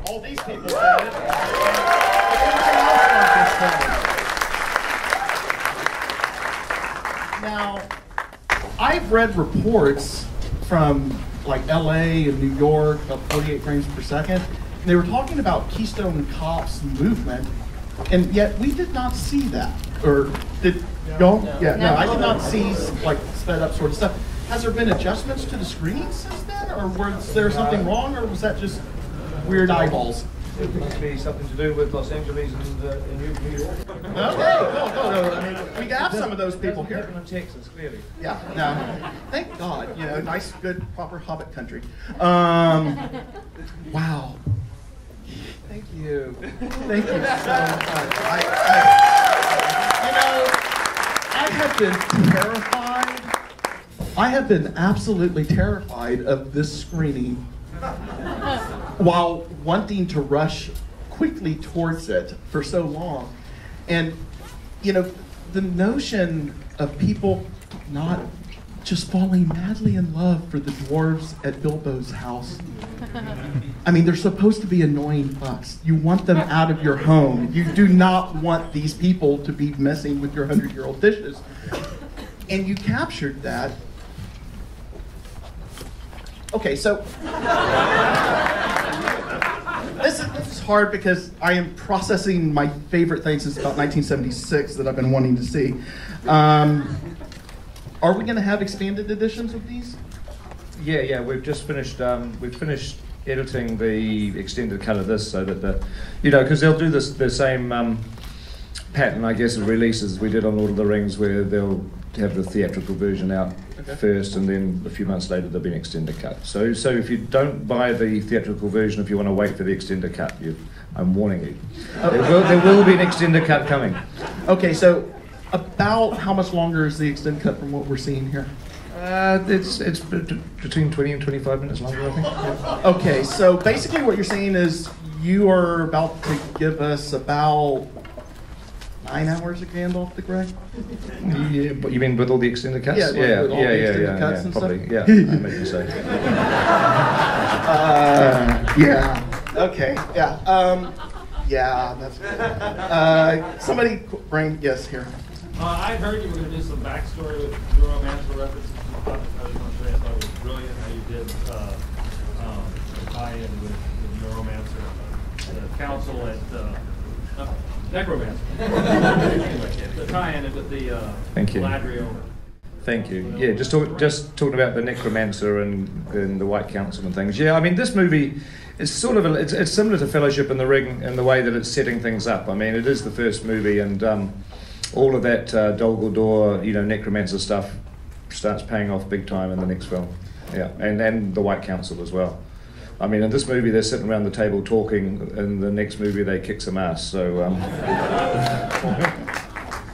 All these people said it. Everything else like this thing. Now, I've read reports from like LA and New York about 48 frames per second. And they were talking about Keystone Cops movement, and yet we did not see that. Or did y'all? No. Yeah, no, I did not see like sped up sort of stuff. Has there been adjustments to the screen since then, or was there something wrong, or was that just weird eyeballs? It must be something to do with Los Angeles and New York. Okay, cool. I mean, we have some of those people here. In Texas, clearly. Yeah, no. Thank God. You know, nice, good, proper Hobbit country. Wow. Thank you. Thank you so much. I have been terrified. I have been absolutely terrified of this screening while wanting to rush quickly towards it for so long. And, you know, the notion of people not just falling madly in love for the dwarves at Bilbo's house. I mean, they're supposed to be annoying fucks. You want them out of your home. You do not want these people to be messing with your 100-year-old dishes. And you captured that. Okay, so this is hard because I am processing my favorite thing since about 1976 that I've been wanting to see. Are we going to have expanded editions of these? Yeah, we've just finished. We've finished editing the extended cut of this, so that because they'll do the same pattern, I guess, of releases we did on Lord of the Rings, where they'll have the theatrical version out first, and then a few months later there'll be an extended cut. So if you don't buy the theatrical version, if you want to wait for the extended cut, I'm warning you. There will be an extended cut coming. Okay, so about how much longer is the extended cut from what we're seeing here? It's between 20 and 25 minutes longer, I think. Okay, so basically what you're saying is you are about to give us about 9 hours of Gandalf the Grey? Yeah, but you mean with all the extended cuts? Yeah, with all the extended cuts and probably. stuff? Yeah, I make you say. Yeah. Okay. Yeah. Yeah. That's good. Somebody bring yes here. I heard you were going to do some backstory with neuromancer references. I was going to say I thought it was brilliant how you did the tie-in with the neuromancer, the council at necromancer. Anyway, the tie-in with the Galadriel. Thank you. Yeah, just talking about the necromancer and the White Council and things. Yeah, I mean this movie is sort of it's similar to Fellowship in the Ring in the way that it's setting things up. I mean it is the first movie, and all of that Dol Guldur, necromancer stuff starts paying off big time in the next film. Yeah, and the White Council as well. I mean, in this movie they're sitting around the table talking. In the next movie they kick some ass. So.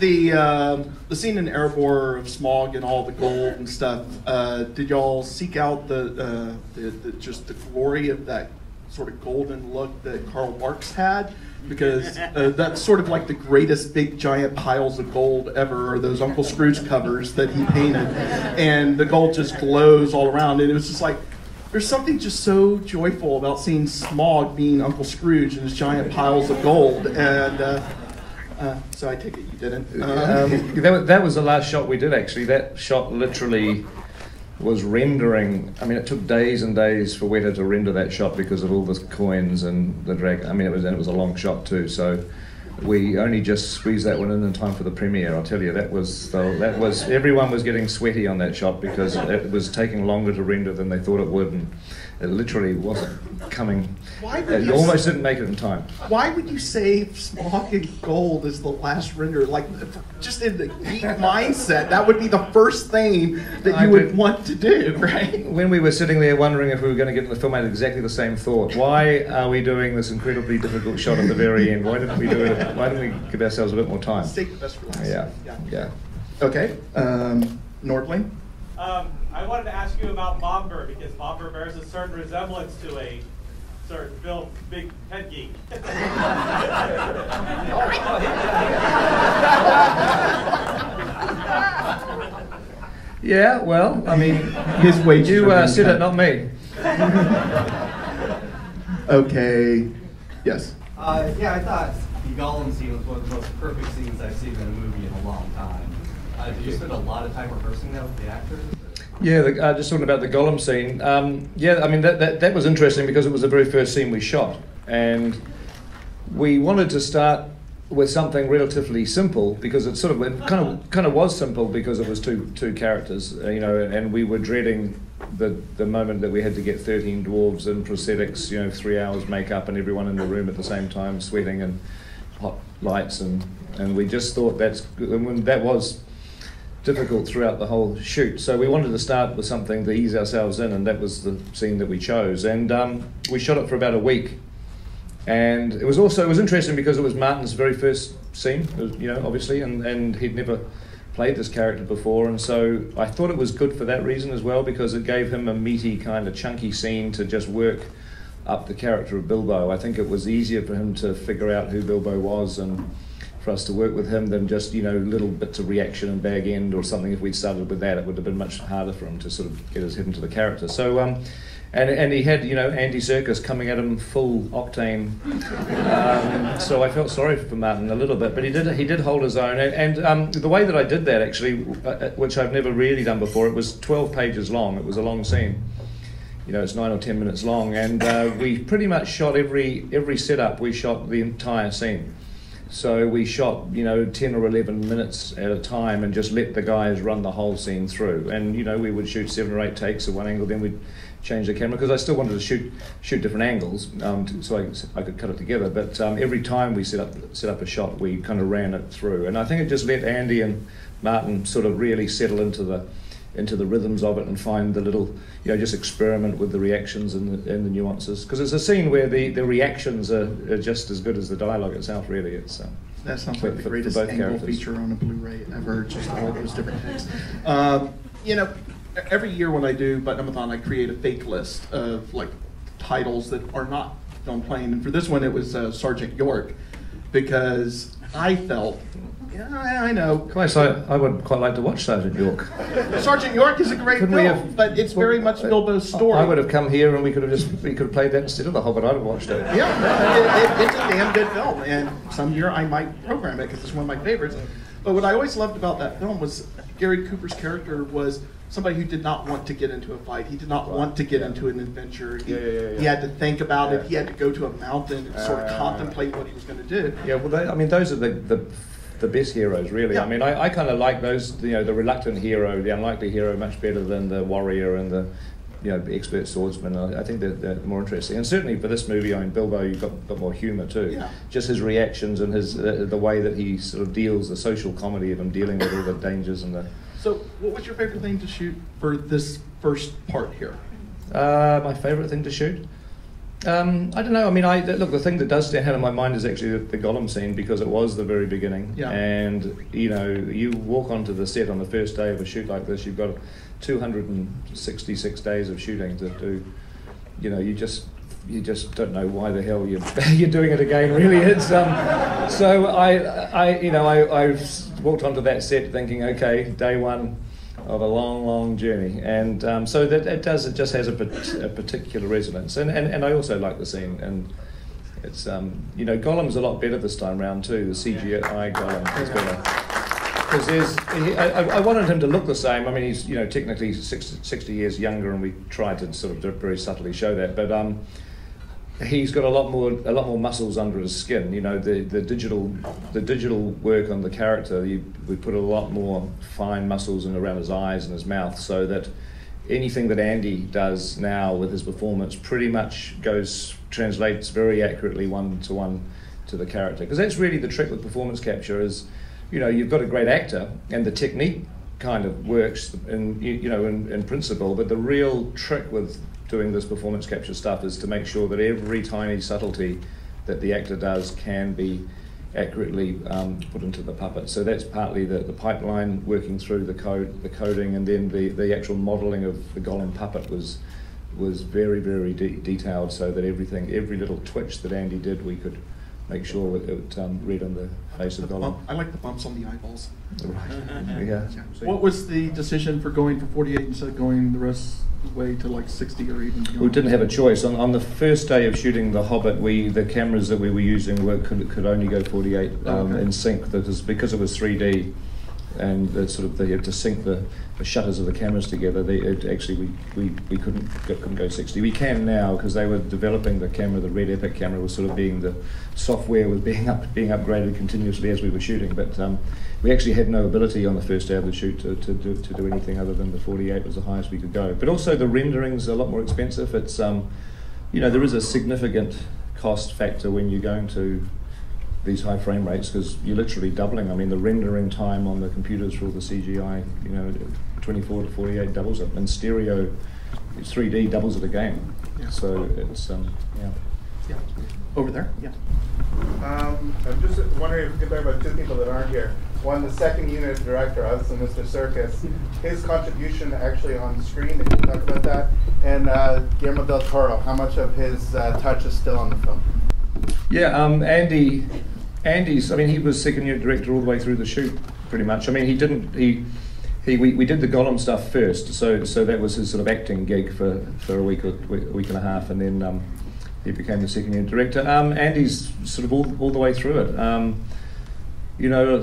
The scene in Erebor of Smaug and all the gold and stuff. Did y'all seek out the just the glory of that sort of golden look that Karl Barks had? Because that's sort of like the greatest big giant piles of gold ever, are those Uncle Scrooge covers that he painted, and the gold just glows all around, and it was just like there's something just so joyful about seeing Smaug being Uncle Scrooge and his giant piles of gold, and so I take it you didn't. That was the last shot we did, actually. That shot literally was rendering. I mean, it took days and days for Weta to render that shot because of all the coins and the drag. I mean, it was a long shot too. So we only just squeezed that one in time for the premiere. I'll tell you, that was everyone was getting sweaty on that shot because it was taking longer to render than they thought it would, and it literally wasn't coming. You almost didn't make it in time. Why would you save Smaug and gold as the last render? Like, just in the geek mindset, that would be the first thing that you would want to do, right? When we were sitting there wondering if we were going to get in the film, I had exactly the same thought. Why are we doing this incredibly difficult shot at the very end? Why didn't we do it? Why didn't we give ourselves a bit more time? Take the best for last. Yeah. Okay, Nordling? I wanted to ask you about Bomber, because Bomber bears a certain resemblance to a certain film, big head geek. Yeah, well, I mean, his wages you said it, not me. Okay. Yes. Yeah, I thought the Gollum scene was one of the most perfect scenes I've seen in a movie in a long time. Did you spend a lot of time rehearsing that with the actors? Yeah, just talking about the Gollum scene. Yeah, I mean that was interesting because it was the very first scene we shot, and we wanted to start with something relatively simple because it kind of was simple because it was two characters, and we were dreading the moment that we had to get 13 dwarves in prosthetics, 3 hours makeup and everyone in the room at the same time sweating and hot lights, and we just thought that was difficult throughout the whole shoot. So we wanted to start with something to ease ourselves in, and that was the scene that we chose. And we shot it for about a week. And it was interesting because it was Martin's very first scene, obviously, and he'd never played this character before. And so I thought it was good for that reason as well, because it gave him a meaty, kind of chunky scene to just work up the character of Bilbo. I think it was easier for him to figure out who Bilbo was and for us to work with him than just, little bits of reaction and bag end or something. If we'd started with that, it would have been much harder for him to sort of get his head into the character. So, and he had, Andy Serkis coming at him full octane. So I felt sorry for Martin a little bit, but he did hold his own. And the way that I did that, actually, which I've never really done before, it was 12 pages long. It was a long scene. It's 9 or 10 minutes long, and we pretty much shot every setup. We shot the entire scene. So we shot, 10 or 11 minutes at a time and just let the guys run the whole scene through. And, we would shoot 7 or 8 takes at one angle, then we'd change the camera, because I still wanted to shoot different angles, so I could cut it together. But every time we set up a shot, we kind of ran it through. And I think it just let Andy and Martin sort of really settle into the rhythms of it and find the little, just experiment with the reactions and the nuances. Because it's a scene where the reactions are just as good as the dialogue itself, really. That sounds like the greatest angle characters. feature on a Blu-ray ever, just all those different takes. Every year when I do Butt-Numb-A-Thon, I create a fake list of titles that are not film playing. And for this one, it was Sergeant York, because I felt, I know. I would quite like to watch Sergeant York. Sergeant York is a great film, but it's very much Bilbo's story. I would have come here and we could have played that instead of The Hobbit. I'd have watched it. Yeah, it's a damn good film, and some year I might program it because it's one of my favorites. But what I always loved about that film was Gary Cooper's character was somebody who did not want to get into a fight. He did not want to get into an adventure. He had to think about it. He had to go to a mountain and sort of contemplate what he was going to do. Yeah, well, those are the best heroes, really. Yeah. I mean, I kind of like those, the reluctant hero, the unlikely hero, much better than the warrior and the, expert swordsman. I think they're more interesting. And certainly for this movie, Bilbo, you've got more humour too. Yeah. Just his reactions and his the way that he sort of deals, the social comedy of him dealing with all the dangers and the... So, what was your favourite thing to shoot for this first part here? My favourite thing to shoot? I don't know. I mean, look, the thing that does stand out in my mind is actually the Gollum scene, because it was the very beginning. Yeah. And, you walk onto the set on the first day of a shoot like this, you've got 266 days of shooting to do. You just don't know why the hell you're doing it again, really. It's so I walked onto that set thinking, okay, day one of a long journey, and so that it just has a particular resonance, and I also like the scene, and it's Gollum's a lot better this time round too. The CGI Gollum is better, because I wanted him to look the same. I mean, he's technically 60 years younger, and we tried to sort of very subtly show that, but he's got a lot more muscles under his skin. The digital work on the character, we put a lot more fine muscles in around his eyes and his mouth, so that anything that Andy does now with his performance pretty much translates very accurately one-to-one to the character. Because that's really the trick with performance capture is, you've got a great actor and the technique kind of works in principle, but the real trick with doing this performance capture stuff is to make sure that every tiny subtlety that the actor does can be accurately put into the puppet. So that's partly the pipeline working through the coding, and then the actual modelling of the Gollum puppet was very, very detailed, so that every little twitch that Andy did, we could make sure it read on the face of Gollum. I like the bumps on the eyeballs. Right. Yeah. What was the decision for going for 48 instead of going the rest way to like 60 or even beyond? We didn't have a choice. On the first day of shooting The Hobbit, the cameras that we were using could only go 48 in sync. That is because it was 3D, and they had to sync the shutters of the cameras together. We couldn't go 60. We can now because they were developing the camera. The Red Epic camera was sort of the software was being upgraded continuously as we were shooting. But we actually had no ability on the first day of the shoot to do anything other than the 48 was the highest we could go. But also the rendering's a lot more expensive. It's there is a significant cost factor when you're going to these high frame rates because you're literally doubling. I mean, the rendering time on the computers for all the CGI, 24 to 48 doubles it. And stereo, 3D doubles it again. Yeah. So it's Yeah. Over there. Yeah. I'm just wondering if we can talk about two people that aren't here. One, the second unit director, obviously Mr. Serkis. His contribution actually on screen, if you can talk about that. And Guillermo del Toro, how much of his touch is still on the film? Yeah, Andy's. I mean, he was second unit director all the way through the shoot, pretty much. I mean, we did the Gollum stuff first, so that was his sort of acting gig for a week and a half, and then he became the second unit director. Andy's sort of all the way through it.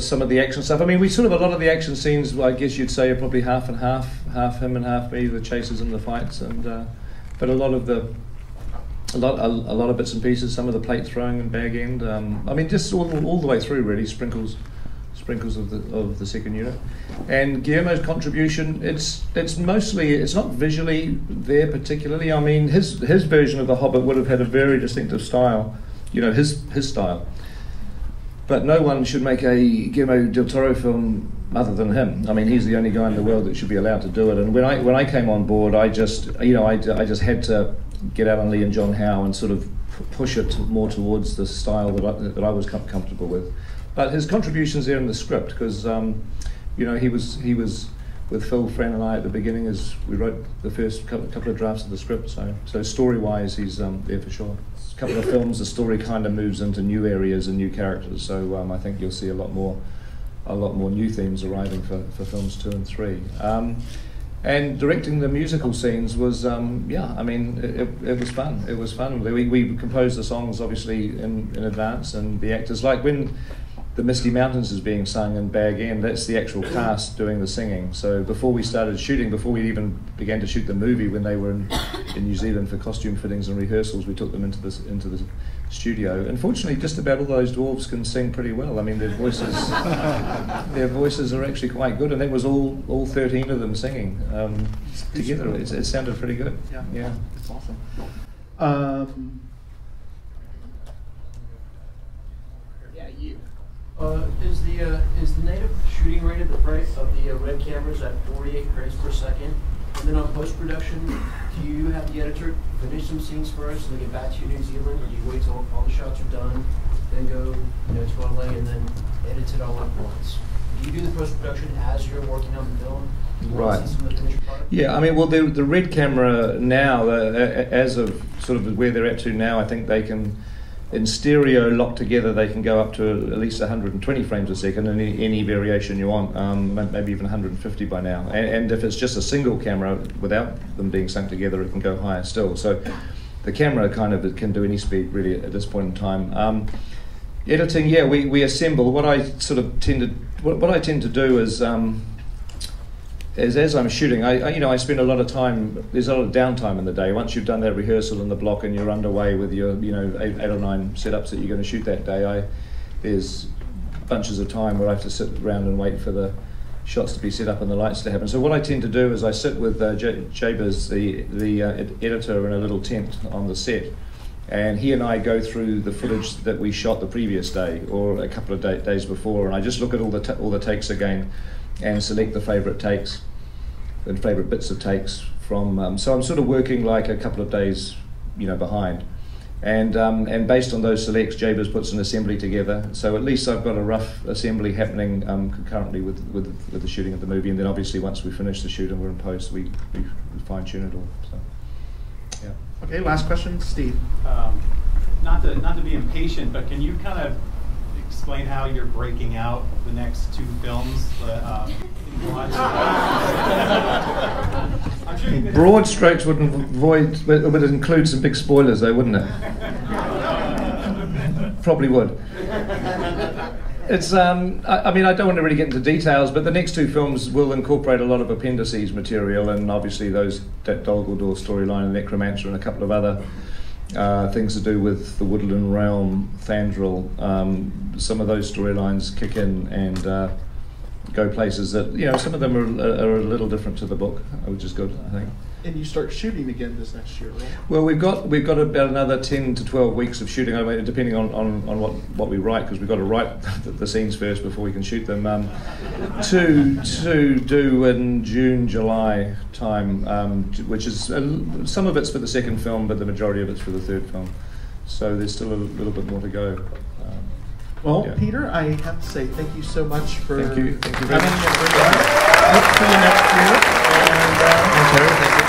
Some of the action stuff. I mean, a lot of the action scenes, well, I guess you'd say, are probably half and half him and half me, the chases and the fights, but a lot of bits and pieces, some of the plate throwing and bag end. I mean, just all the way through, really, sprinkles of the second unit. And Guillermo's contribution, it's not visually there particularly. I mean, his version of The Hobbit would have had a very distinctive style, his style. But no one should make a Guillermo del Toro film other than him. I mean, he's the only guy in the world that should be allowed to do it. And when I came on board, I just had to get Alan Lee and John Howe and sort of push it more towards the style that I was comfortable with. But his contributions there in the script, because he was with Phil, Fran, and I at the beginning as we wrote the first couple of drafts of the script. So story-wise, he's there for sure. A couple of films, the story kind of moves into new areas and new characters. So I think you'll see a lot more new themes arriving for films 2 and 3. And directing the musical scenes was, I mean, it was fun. It was fun. We composed the songs, obviously, in advance, and the actors, like when The Misty Mountains is being sung in Bag End, that's the actual cast doing the singing. So before we started shooting, before we even began to shoot the movie, when they were in New Zealand for costume fittings and rehearsals, we took them into the studio. Unfortunately, just about all those dwarves can sing pretty well. I mean, their voices are actually quite good, and that was all 13 of them singing together. It sounded pretty good. Yeah. It's awesome. Is the native shooting rate of the red cameras at 48 frames per second? And then on post-production, do you have the editor finish some scenes first and then get back to New Zealand, or do you wait till all the shots are done, then go to LA and then edit it all at once? Do you do the post-production as you're working on the film? Right. Yeah, I mean, well, the red camera now, as of sort of where they're at to now, I think they can, in stereo locked together, they can go up to at least 120 frames a second, and any variation you want, maybe even 150 by now. And if it's just a single camera without them being sunk together, it can go higher still. So the camera kind of can do any speed really at this point in time. Editing, yeah, we assemble. What I tend to do is as I'm shooting, I spend a lot of time. There's a lot of downtime in the day. Once you've done that rehearsal in the block and you're underway with your 8 or 9 setups that you're going to shoot that day, there's bunches of time where I have to sit around and wait for the shots to be set up and the lights to happen. So what I tend to do is I sit with Jabez, the editor, in a little tent on the set, and he and I go through the footage that we shot the previous day or a couple of days before, and I just look at all the takes again and select the favourite takes and favourite bits of takes from. So I'm sort of working like a couple of days, behind, and based on those selects, Jabez puts an assembly together. So at least I've got a rough assembly happening concurrently with the shooting of the movie, and then obviously once we finish the shoot and we're in post, we fine tune it all. So, yeah. Okay, last question, Steve. Not to be impatient, but can you kind of explain how you're breaking out the next 2 films that you watch? I'm sure you Broad strokes would include some big spoilers, though, wouldn't it? Probably would. It's, I mean, I don't want to really get into details, but the next 2 films will incorporate a lot of appendices material, and obviously that Dol Guldur storyline, and Necromancer, and a couple of other things to do with the Woodland Realm, Thandril. Some of those storylines kick in and go places that, you know, some of them are a little different to the book, which is good, I think. And you start shooting again this next year, right? Well, we've got about another 10 to 12 weeks of shooting, I mean, depending on what we write, because we've got to write the scenes first before we can shoot them. To do in June, July time, which is some of it's for the second film, but the majority of it's for the third film. So there's still a little bit more to go. Well, yeah. Peter, I have to say thank you so much for Thank you very coming much. and bringing us. Hope to see you next year. And, Thank you.